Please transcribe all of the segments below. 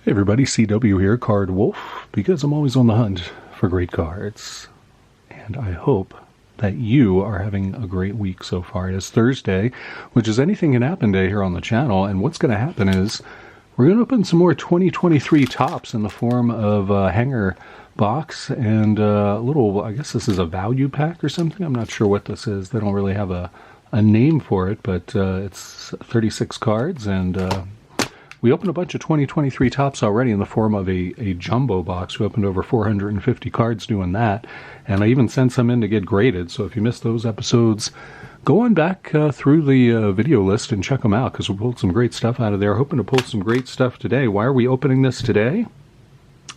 Hey everybody, CW here, Card Wolf, because I'm always on the hunt for great cards. And I hope that you are having a great week so far. It is Thursday, which is anything can happen day here on the channel. And what's going to happen is we're going to open some more 2023 tops in the form of a hanger box and a little, I guess this is a value pack or something. I'm not sure what this is. They don't really have a name for it, but it's 36 cards and we opened a bunch of 2023 tops already in the form of a jumbo box. We opened over 450 cards doing that, and I even sent some in to get graded. So if you missed those episodes, go on back through the video list and check them out, because we pulled some great stuff out of there. Hoping to pull some great stuff today. Why are we opening this today?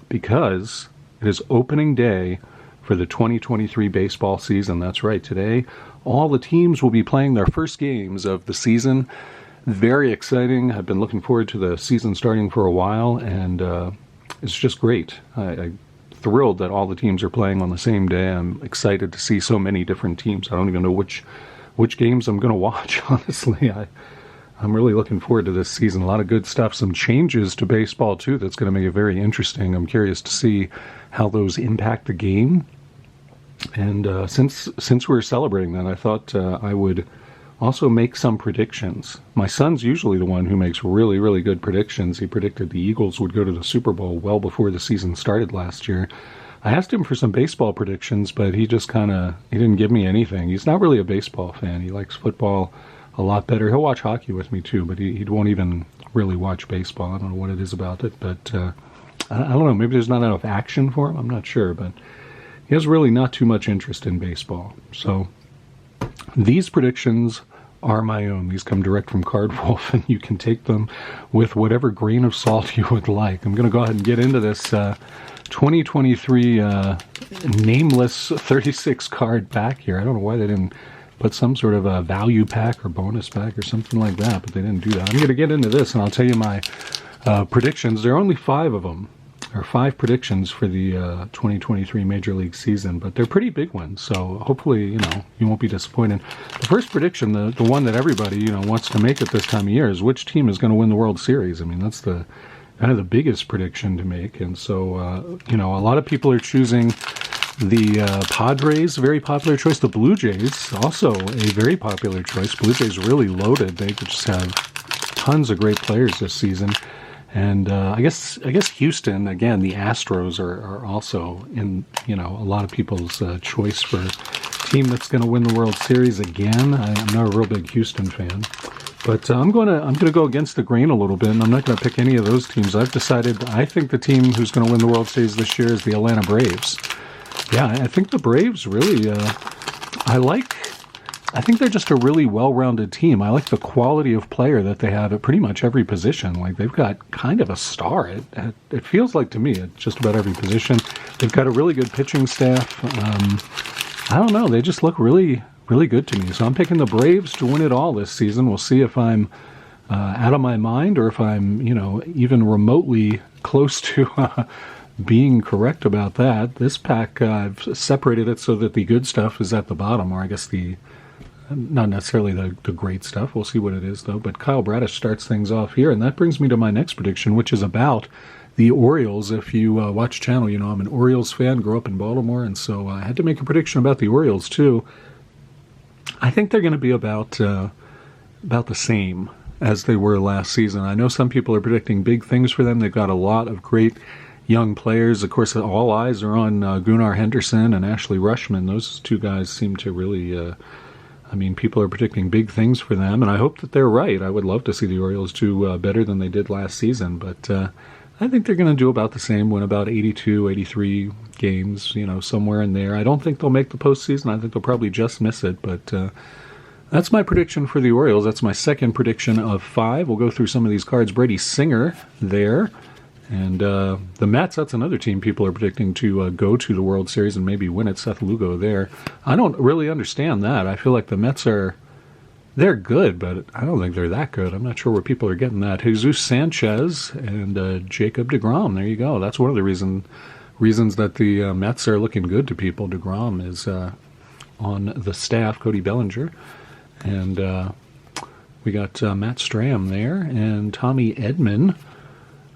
Because it is opening day for the 2023 baseball season. That's right. Today, all the teams will be playing their first games of the season. Very exciting. I've been looking forward to the season starting for a while, and it's just great. I'm thrilled that all the teams are playing on the same day. I'm excited to see so many different teams. I don't even know which games I'm going to watch, honestly. I'm really looking forward to this season. A lot of good stuff. Some changes to baseball, too, that's going to make it very interesting. I'm curious to see how those impact the game. And since we're celebrating that, I thought I would also make some predictions. My son's usually the one who makes really, really good predictions. He predicted the Eagles would go to the Super Bowl well before the season started last year. I asked him for some baseball predictions, but he just he didn't give me anything. He's not really a baseball fan. He likes football a lot better. He'll watch hockey with me too, but he won't even really watch baseball. I don't know what it is about it, but I don't know. Maybe there's not enough action for him. I'm not sure, but he has really not too much interest in baseball. So these predictions are my own. These come direct from Card Wolf, and you can take them with whatever grain of salt you would like. I'm going to go ahead and get into this 2023 nameless 36 card pack here. I don't know why they didn't put some sort of a value pack or bonus pack or something like that, but they didn't do that. I'm going to get into this, and I'll tell you my predictions. There are only 5 of them. There are 5 predictions for the 2023 Major League season, but they're pretty big ones, so hopefully, you won't be disappointed. The first prediction, the one that everybody, wants to make at this time of year, is which team is going to win the World Series. I mean, that's the kind of the biggest prediction to make, and so, a lot of people are choosing the Padres, very popular choice. The Blue Jays, also a very popular choice. Blue Jays really loaded. They just have tons of great players this season. And I guess Houston, again, the Astros are also in, a lot of people's choice for team that's going to win the World Series again. I'm not a real big Houston fan, but I'm going to go against the grain a little bit, and I'm not going to pick any of those teams. I've decided I think the team who's going to win the World Series this year is the Atlanta Braves. Yeah, I think the Braves really, I think they're just a really well-rounded team. I like the quality of player that they have at pretty much every position. Like, they've got kind of a star. It feels like to me at just about every position. They've got a really good pitching staff. I don't know. They just look really, really good to me. So I'm picking the Braves to win it all this season. We'll see if I'm out of my mind or if I'm, even remotely close to being correct about that. This pack, I've separated it so that the good stuff is at the bottom, or I guess not necessarily the great stuff. We'll see what it is, though. But Kyle Bradish starts things off here, and that brings me to my next prediction, which is about the Orioles. If you watch the channel, I'm an Orioles fan, grew up in Baltimore, and so I had to make a prediction about the Orioles, too. I think they're going to be about the same as they were last season. I know some people are predicting big things for them. They've got a lot of great young players. Of course, all eyes are on Gunnar Henderson and Ashley Rutschman. Those two guys seem to really... people are predicting big things for them, and I hope that they're right. I would love to see the Orioles do better than they did last season, but I think they're going to do about the same, win about 82, 83 games, somewhere in there. I don't think they'll make the postseason. I think they'll probably just miss it, but that's my prediction for the Orioles. That's my second prediction of 5. We'll go through some of these cards. Brady Singer there. And the Mets, that's another team people are predicting to go to the World Series and maybe win it. Seth Lugo there. I don't really understand that. I feel like the Mets they're good, but I don't think they're that good. I'm not sure where people are getting that. Jesus Sanchez and Jacob deGrom. There you go. That's one of the reasons that the Mets are looking good to people. deGrom is on the staff, Cody Bellinger. And we got Matt Strahm there and Tommy Edman.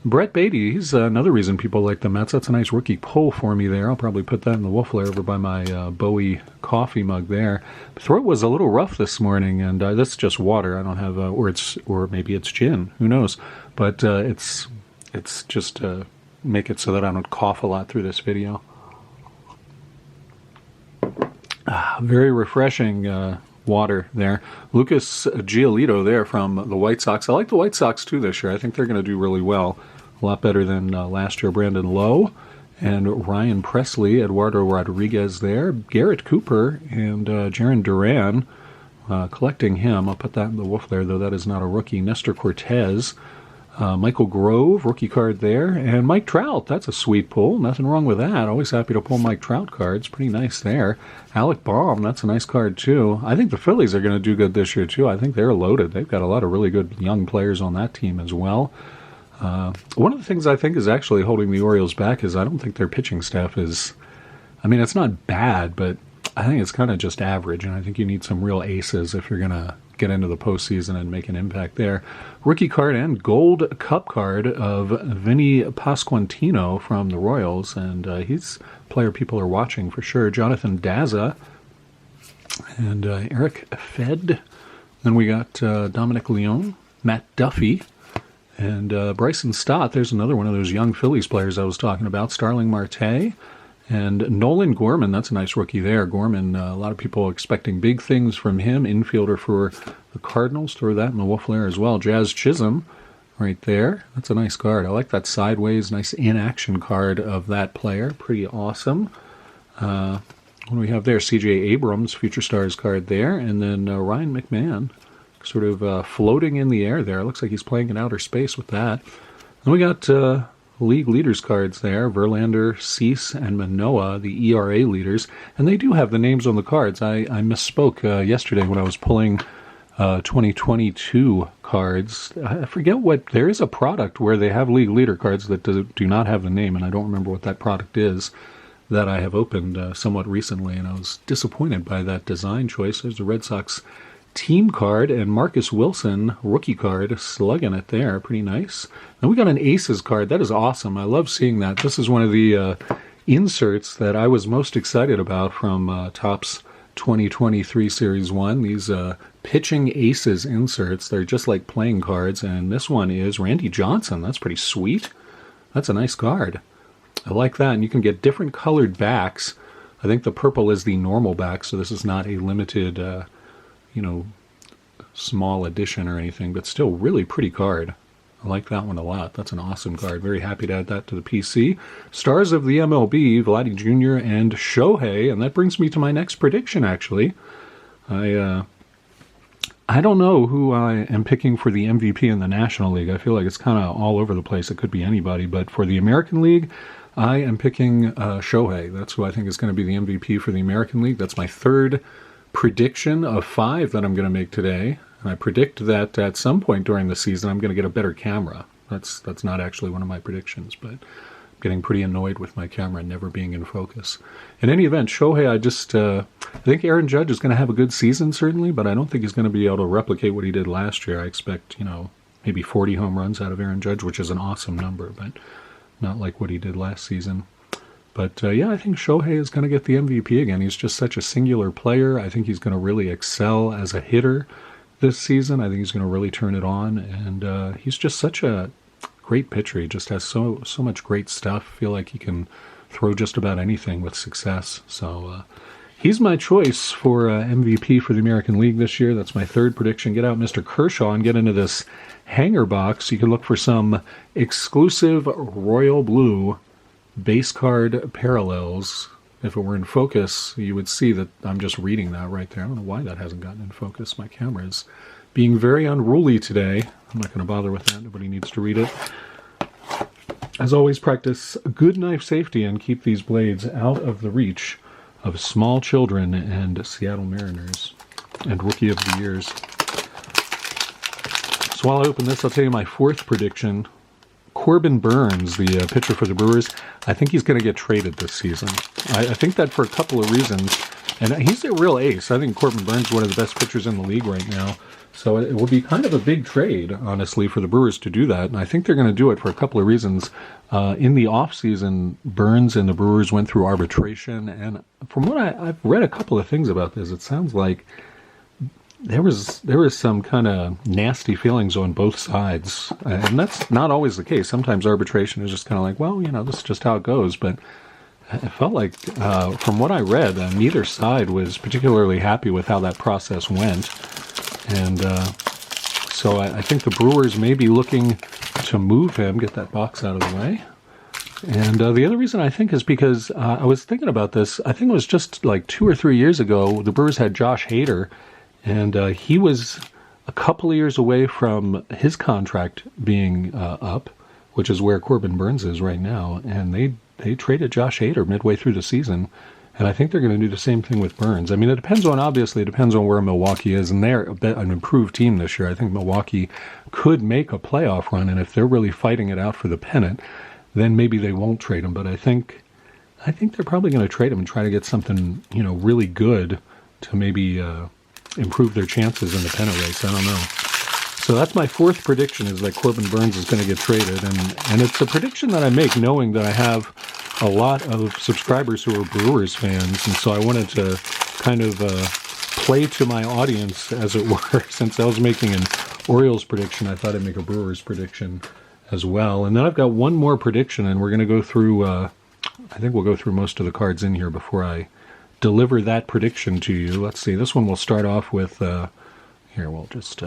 Brett Beatty, he's another reason people like the Mets. That's a nice rookie pull for me there. I'll probably put that in the Wolf Lair over by my Bowie coffee mug there. The throat was a little rough this morning, and that's just water. I don't have, or maybe it's gin. Who knows? But it's just make it so that I don't cough a lot through this video. Very refreshing water there. Lucas Giolito there from the White Sox. I like the White Sox too this year. I think they're going to do really well. A lot better than last year. Brandon Lowe and Ryan Presley, Eduardo Rodriguez there, Garrett Cooper and Jaron Duran. Collecting him. I'll put that in the Wolf there, though that is not a rookie. Nestor Cortez. Michael Grove, rookie card there. And Mike Trout, that's a sweet pull. Nothing wrong with that. Always happy to pull Mike Trout cards. Pretty nice there. Alec Baum, that's a nice card too. I think the Phillies are going to do good this year too. I think they're loaded. They've got a lot of really good young players on that team as well. One of the things I think is actually holding the Orioles back is I don't think their pitching staff is, I mean, it's not bad, but I think it's kind of just average, and I think you need some real aces if you're going to get into the postseason and make an impact there. Rookie card and gold cup card of Vinny Pasquantino from the Royals, and he's a player people are watching for sure. Jonathan Daza and Eric Fed. Then we got Dominic Leone, Matt Duffy, and Bryson Stott. There's another one of those young Phillies players I was talking about. Starling Marte. And Nolan Gorman, that's a nice rookie there. Gorman, a lot of people expecting big things from him. Infielder for the Cardinals. Throw that in the Wolf Lair as well. Jazz Chisholm right there. That's a nice card. I like that sideways, nice in-action card of that player. Pretty awesome. What do we have there? C.J. Abrams, Future Stars card there. And then Ryan McMahon, sort of floating in the air there. Looks like he's playing in outer space with that. Then we got league leaders cards there, Verlander, Cease, and Manoah, the ERA leaders, and they do have the names on the cards. I misspoke yesterday when I was pulling 2022 cards. I forget what, there is a product where they have league leader cards that do not have the name, and I don't remember what that product is, that I have opened somewhat recently, and I was disappointed by that design choice. There's a Red Sox team card and Marcus Wilson rookie card slugging it there. Pretty nice. And we got an Aces card. That is awesome. I love seeing that. This is one of the inserts that I was most excited about from Topps 2023 Series 1. These pitching Aces inserts. They're just like playing cards. And this one is Randy Johnson. That's pretty sweet. That's a nice card. I like that. And you can get different colored backs. I think the purple is the normal back, so this is not a limited small edition or anything, but still really pretty card. I like that one a lot. That's an awesome card. Very happy to add that to the PC. Stars of the MLB, Vladdy Jr. and Shohei, and that brings me to my next prediction, actually. I don't know who I am picking for the MVP in the National League. I feel like it's kind of all over the place. It could be anybody, but for the American League, I am picking Shohei. That's who I think is going to be the MVP for the American League. That's my third prediction of 5 that I'm going to make today. And I predict that at some point during the season I'm going to get a better camera. That's not actually one of my predictions, but I'm getting pretty annoyed with my camera never being in focus. In any event, Shohei, I think Aaron Judge is going to have a good season certainly, but I don't think he's going to be able to replicate what he did last year. I expect, maybe 40 home runs out of Aaron Judge, which is an awesome number, but not like what he did last season. But I think Shohei is going to get the MVP again. He's just such a singular player. I think he's going to really excel as a hitter this season. I think he's going to really turn it on. And he's just such a great pitcher. He just has so much great stuff. I feel like he can throw just about anything with success. So he's my choice for MVP for the American League this year. That's my third prediction. Get out Mr. Kershaw and get into this hanger box. You can look for some exclusive royal blue base card parallels. If it were in focus, you would see that I'm just reading that right there. I don't know why that hasn't gotten in focus. My camera is being very unruly today. I'm not going to bother with that. Nobody needs to read it. As always, practice good knife safety and keep these blades out of the reach of small children and Seattle Mariners and Rookie of the Years. So while I open this, I'll tell you my fourth prediction Corbin Burnes, the pitcher for the Brewers, I think he's going to get traded this season. I think that for a couple of reasons. And he's a real ace. I think Corbin Burnes is one of the best pitchers in the league right now. So it will be kind of a big trade, honestly, for the Brewers to do that. And I think they're going to do it for a couple of reasons. In the offseason, Burnes and the Brewers went through arbitration. And from what I've read a couple of things about this, it sounds like there was some kind of nasty feelings on both sides. And that's not always the case. Sometimes arbitration is just kind of like, well, this is just how it goes. But it felt like, from what I read, neither side was particularly happy with how that process went. And so I think the Brewers may be looking to move him, get that box out of the way. And the other reason I think is because I was thinking about this. I think it was just like 2 or 3 years ago, the Brewers had Josh Hader, and he was a couple of years away from his contract being up, which is where Corbin Burnes is right now. And they traded Josh Hader midway through the season. And I think they're going to do the same thing with Burnes. I mean, it depends on where Milwaukee is, and they're an improved team this year. I think Milwaukee could make a playoff run, and if they're really fighting it out for the pennant, then maybe they won't trade him. But I think they're probably going to trade him and try to get something, really good to maybe improve their chances in the pennant race. I don't know. So that's my fourth prediction, is that Corbin Burnes is going to get traded. And it's a prediction that I make knowing that I have a lot of subscribers who are Brewers fans. And so I wanted to kind of play to my audience, as it were. Since I was making an Orioles prediction, I thought I'd make a Brewers prediction as well. And then I've got one more prediction, and we're going to go through, I think we'll go through most of the cards in here before I deliver that prediction to you. Let's see, this one we'll start off with... Here, we'll just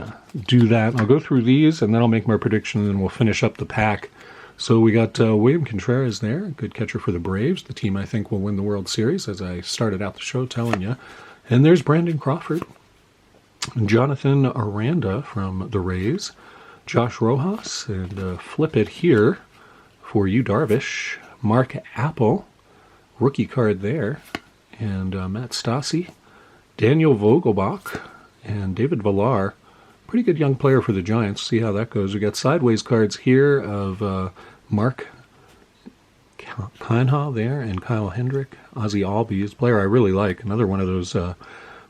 do that. I'll go through these, and then I'll make my prediction, and then we'll finish up the pack. So we got William Contreras there, good catcher for the Braves, the team I think will win the World Series, as I started out the show telling you. And there's Brandon Crawford, Jonathan Aranda from the Rays, Josh Rojas, and flip it here for you, Darvish, Mark Apple, rookie card there, and Matt Stassi, Daniel Vogelbach, and David Villar, pretty good young player for the Giants. See how that goes. We got sideways cards here of Mark Kinehall there, and Kyle Hendrick, Ozzie Albies, player I really like. Another one of those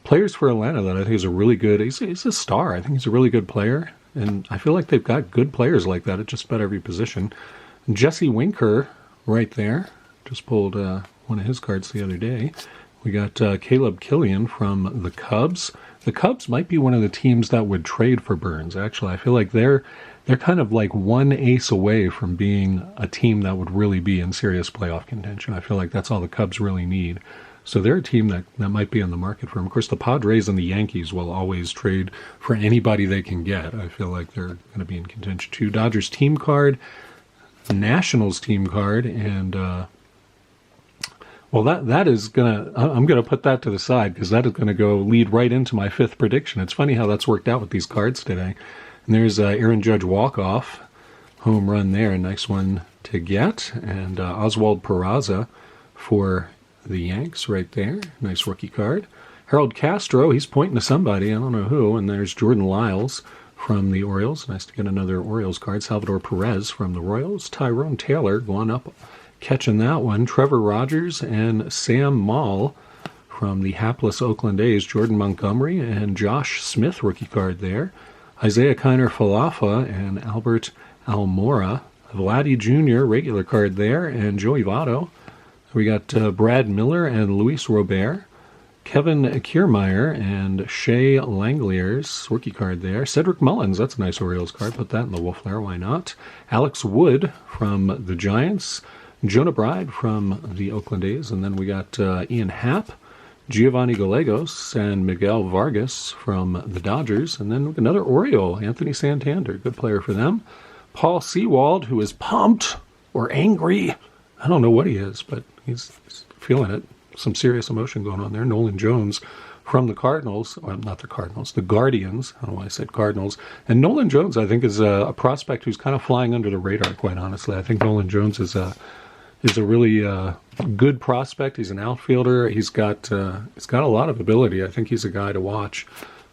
players for Atlanta that I think is a really good. He's a star. I think he's a really good player, and I feel like they've got good players like that at just about every position. Jesse Winker right there. Just pulled one of his cards the other day. We got Caleb Killian from the Cubs. The Cubs might be one of the teams that would trade for Burnes, actually. I feel like they're kind of like one ace away from being a team that would really be in serious playoff contention. I feel like that's all the Cubs really need. So they're a team that might be on the market for him. Of course, the Padres and the Yankees will always trade for anybody they can get. I feel like they're going to be in contention too. Dodgers team card, Nationals team card, and... Well, that is I'm going to put that to the side, because that is going to go lead right into my fifth prediction. It's funny how that's worked out with these cards today. And there's Aaron Judge walk-off, home run there, a nice one to get. And Oswald Peraza for the Yanks right there, nice rookie card. Harold Castro, he's pointing to somebody, I don't know who. And there's Jordan Lyles from the Orioles. Nice to get another Orioles card. Salvador Perez from the Royals. Tyrone Taylor going up, catching that one. Trevor Rogers and Sam Maul from the hapless Oakland A's. Jordan Montgomery and Josh Smith, rookie card there. Isaiah Kiner Falafa and Albert Almora. Vladdy Jr., regular card there. And Joey Votto. We got Brad Miller and Luis Robert. Kevin Kiermaier and Shea Langeliers, rookie card there. Cedric Mullins, that's a nice Orioles card. Put that in the Wolf Lair, why not? Alex Wood from the Giants. Jonah Bride from the Oakland A's. And then we got Ian Happ, Giovanni Gallegos, and Miguel Vargas from the Dodgers. And then another Oriole, Anthony Santander, good player for them. Paul Sewald, who is pumped or angry. I don't know what he is, but he's feeling it. Some serious emotion going on there. Nolan Jones from the Cardinals, or not the Cardinals, the Guardians. I don't know why I said Cardinals. And Nolan Jones, I think, is a prospect who's kind of flying under the radar, quite honestly. I think Nolan Jones is a really good prospect. He's an outfielder. He's got a lot of ability. I think he's a guy to watch.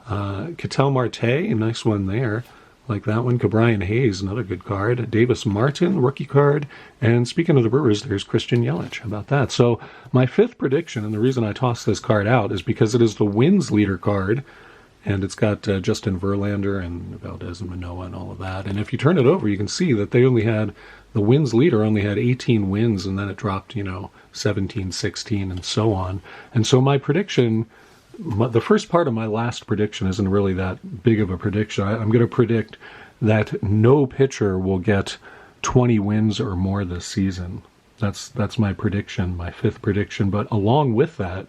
Ketel Marte, a nice one there. Like that one. Cabrian Hayes, another good card. Davis Martin, rookie card. And speaking of the Brewers, there's Christian Yelich. How about that? So my fifth prediction, and the reason I tossed this card out is because it is the wins leader card. And it's got Justin Verlander and Valdez and Manoah and all of that. And if you turn it over, you can see that they only had, the wins leader only had 18 wins, and then it dropped, 17, 16, and so on. And so my prediction, the first part of my last prediction isn't really that big of a prediction. I'm going to predict that no pitcher will get 20 wins or more this season. That's my prediction, my fifth prediction. But along with that,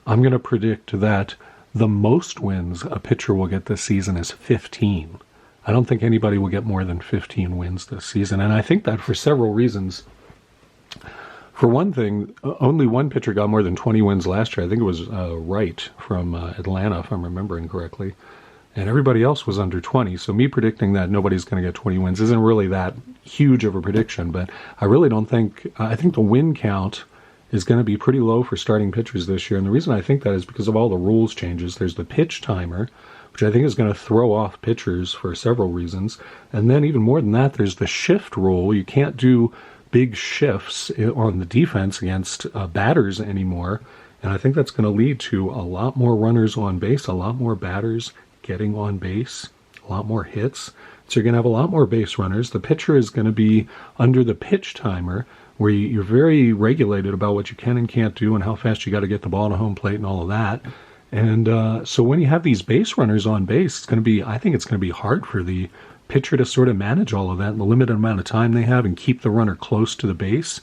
I'm going to predict that the most wins a pitcher will get this season is 15. I don't think anybody will get more than 15 wins this season. And I think that for several reasons. For one thing, only one pitcher got more than 20 wins last year. I think it was Wright from Atlanta, if I'm remembering correctly. And everybody else was under 20. So me predicting that nobody's going to get 20 wins isn't really that huge of a prediction. But I really don't think, I think the win count is going to be pretty low for starting pitchers this year. And the reason I think that is because of all the rules changes. There's the pitch timer, which I think is going to throw off pitchers for several reasons. And then even more than that, there's the shift rule. You can't do big shifts on the defense against batters anymore. And I think that's going to lead to a lot more runners on base, a lot more batters getting on base, a lot more hits. So you're going to have a lot more base runners. The pitcher is going to be under the pitch timer, where you're very regulated about what you can and can't do and how fast you got to get the ball to home plate and all of that. And so when you have these base runners on base, I think it's going to be hard for the pitcher to sort of manage all of that in the limited amount of time they have and keep the runner close to the base.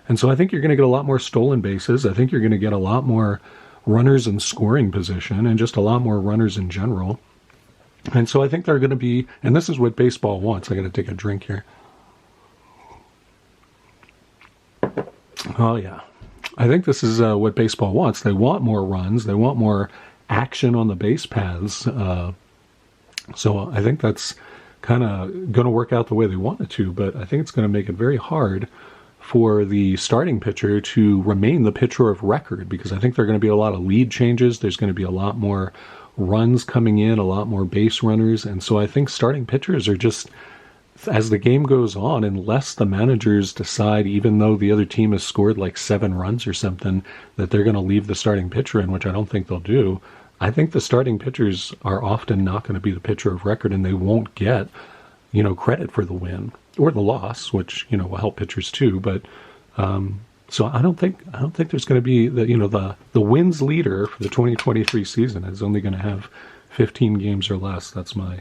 And so I think you're going to get a lot more stolen bases. I think you're going to get a lot more runners in scoring position and just a lot more runners in general. And so I think they're going to be, and this is what baseball wants. I got to take a drink here. Oh, yeah. I think this is what baseball wants. They want more runs. They want more action on the base paths. So I think that's kind of going to work out the way they want it to, but I think it's going to make it very hard for the starting pitcher to remain the pitcher of record, because I think there are going to be a lot of lead changes. There's going to be a lot more runs coming in, a lot more base runners. And so I think starting pitchers are just, as the game goes on, unless the managers decide, even though the other team has scored like 7 runs or something, that they're going to leave the starting pitcher in, which I don't think they'll do. I think the starting pitchers are often not going to be the pitcher of record, and they won't get, credit for the win or the loss, which, will help pitchers too. But so I don't think there's going to be the wins leader for the 2023 season is only going to have 15 games or less. That's my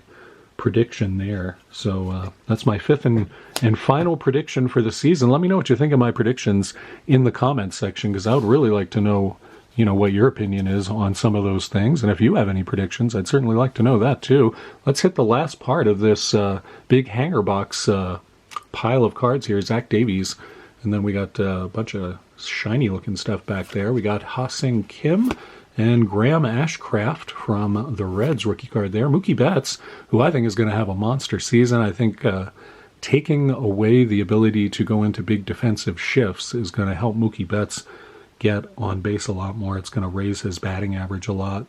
prediction there. So that's my fifth and final prediction for the season. Let me know what you think of my predictions in the comments section, because I would really like to know, what your opinion is on some of those things. And if you have any predictions, I'd certainly like to know that too. Let's hit the last part of this big hanger box pile of cards here. Zach Davies. And then we got a bunch of shiny looking stuff back there. We got Ha-Seng Kim and Graham Ashcraft from the Reds, rookie card there. Mookie Betts, who I think is going to have a monster season. I think taking away the ability to go into big defensive shifts is going to help Mookie Betts get on base a lot more. It's going to raise his batting average a lot.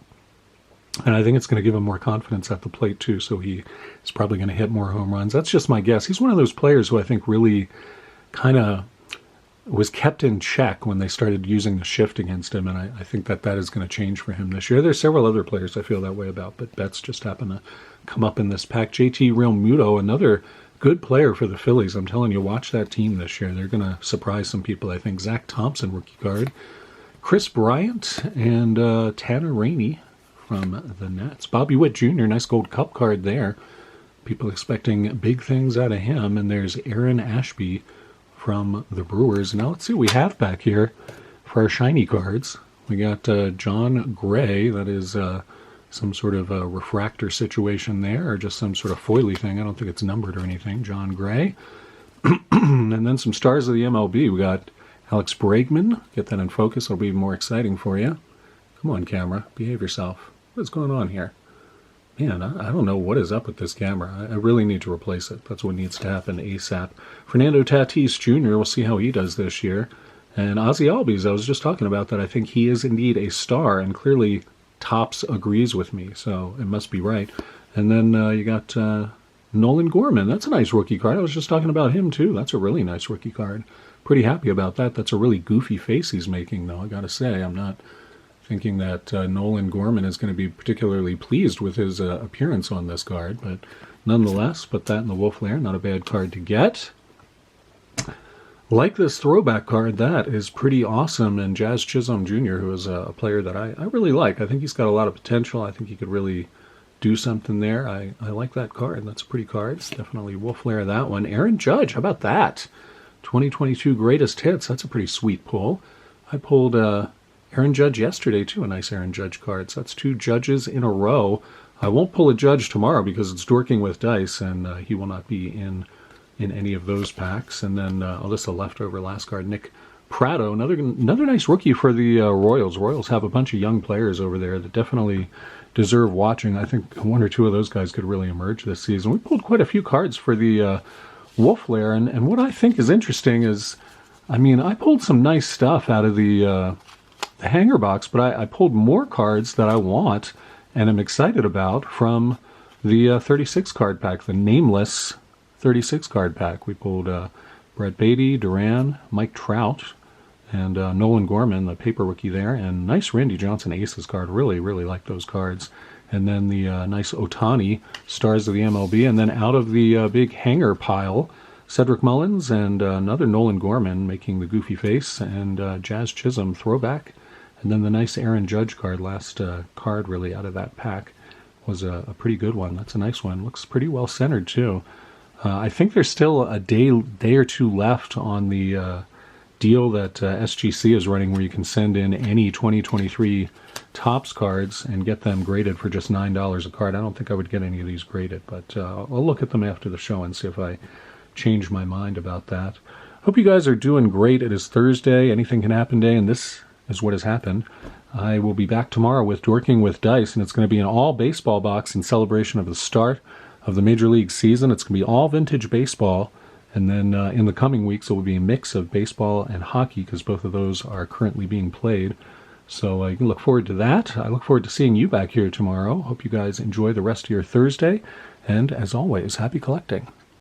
And I think it's going to give him more confidence at the plate too, so he is probably going to hit more home runs. That's just my guess. He's one of those players who I think really kind of was kept in check when they started using the shift against him, and I think that is going to change for him this year. There's several other players I feel that way about, but Betts just happened to come up in this pack. JT Realmuto, another good player for the Phillies. I'm telling you, watch that team this year. They're going to surprise some people, I think. Zach Thompson, rookie card. Chris Bryant and Tanner Rainey from the Nets. Bobby Witt Jr., nice gold cup card there. People expecting big things out of him. And there's Aaron Ashby from the Brewers. Now let's see what we have back here for our shiny cards. We got John Gray. That is some sort of a refractor situation there, or just some sort of foily thing. I don't think it's numbered or anything. John Gray. And then some stars of the MLB. We got Alex Bregman. Get that in focus. It'll be more exciting for you. Come on, camera. Behave yourself. What's going on here? Man, I don't know what is up with this camera. I really need to replace it. That's what needs to happen ASAP. Fernando Tatis Jr., we'll see how he does this year. And Ozzy Albies, I was just talking about that. I think he is indeed a star, and clearly Topps agrees with me, so it must be right. And then you got Nolan Gorman. That's a nice rookie card. I was just talking about him, too. That's a really nice rookie card. Pretty happy about that. That's a really goofy face he's making, though, I got to say. I'm not thinking that Nolan Gorman is going to be particularly pleased with his appearance on this card, but nonetheless, put that in the Wolf Lair. Not a bad card to get. Like this throwback card, that is pretty awesome, and Jazz Chisholm Jr., who is a player that I really like. I think he's got a lot of potential. I think he could really do something there. I like that card. That's a pretty card. It's definitely Wolf Lair, that one. Aaron Judge, how about that? 2022 Greatest Hits. That's a pretty sweet pull. I pulled Aaron Judge yesterday, too, a nice Aaron Judge card. So that's 2 Judges in a row. I won't pull a Judge tomorrow because it's Dorking with Dice, and he will not be in any of those packs. And then just a leftover last card, Nick Pratto, another nice rookie for the Royals. Royals have a bunch of young players over there that definitely deserve watching. I think 1 or 2 of those guys could really emerge this season. We pulled quite a few cards for the Wolf Lair, and what I think is interesting is, I mean, I pulled some nice stuff out of the hanger box, but I pulled more cards that I want and am excited about from the 36 card pack, the nameless 36 card pack. We pulled Brett Beatty, Duran, Mike Trout, and Nolan Gorman, the paper rookie there, and nice Randy Johnson Aces card. Really, really like those cards. And then the nice Ohtani Stars of the MLB, and then out of the big hanger pile, Cedric Mullins and another Nolan Gorman making the goofy face, and Jazz Chisholm throwback, and then the nice Aaron Judge card, last card really out of that pack, was a pretty good one. That's a nice one. Looks pretty well centered too. I think there's still a day or 2 left on the deal that SGC is running, where you can send in any 2023 Topps cards and get them graded for just $9 a card. I don't think I would get any of these graded, but I'll look at them after the show and see if I change my mind about that. Hope you guys are doing great. It is Thursday. Anything can happen day, and this is what has happened. I will be back tomorrow with Dorking with Dice, and it's going to be an all baseball box in celebration of the start of the Major League season. It's going to be all vintage baseball, and then in the coming weeks it will be a mix of baseball and hockey, because both of those are currently being played. So you can look forward to that. I look forward to seeing you back here tomorrow. Hope you guys enjoy the rest of your Thursday, and as always, happy collecting.